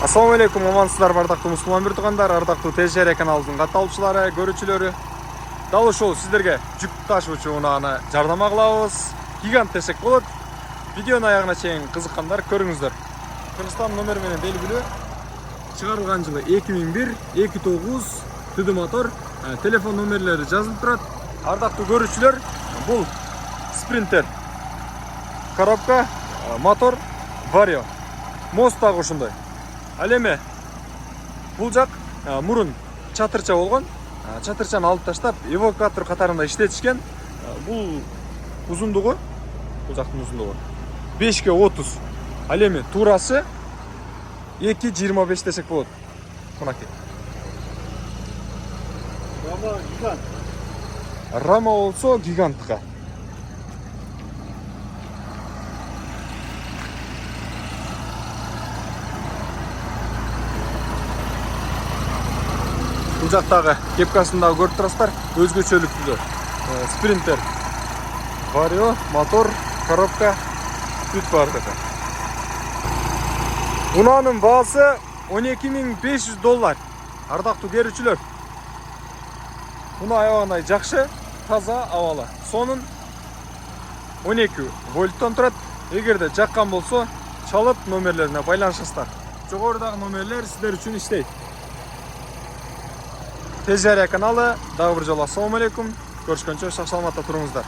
Assalamu alaikum, амансыздар бардактуу мусулман бир туугандар, ардактуу ТЖР каналынын катталуучулары, көрүүчүлөрү. Дал ушул сиздерге жүк ташуучу унааны жардама кылабыз. Гигант десек болот. Видеонун аягына чейин кызыккандар көрүңүздөр. Кыргызстан номер менен белгилүү. Чыгарылган жылы 2001, 29, түдү мотор, телефон номерлери жазылып турат. Ардактуу көрүүчүлөр, бул Sprinter. Коробка, мотор, Vario. Мост дагы ушундай. Ал эми бул жак мурун чатырча болгон. Чатырчаны алып таштап, эвакуатор катарында иштетишкен. Бул узундугу, бул жактын узундугу 5ке 30. Ал эми туурасы 2,25 десек болот. Мынакей. Рама гигант. Рама болсо гигантка. Бул жактагы кепкасын дагы көрүп турасыздар. Өзгөчөлүктүү. Sprinter. Vario, мотор, коробка, бүт бар деп. Унаанын баасы $12.500. Ардактуу көрүүчүлөр. Уна аябагандай жакшы, таза, абалы. Сонун 12 вольттон турат. Эгерде жаккан болсо, чалып номерлерине байланышасыздар. Жогорудагы номерлер сиздер үчүн иштейт. ТЖР каналы, дагы бир жолу ассаламу алейкум. Көрүшкөнчө сак саламатта туруңуздар.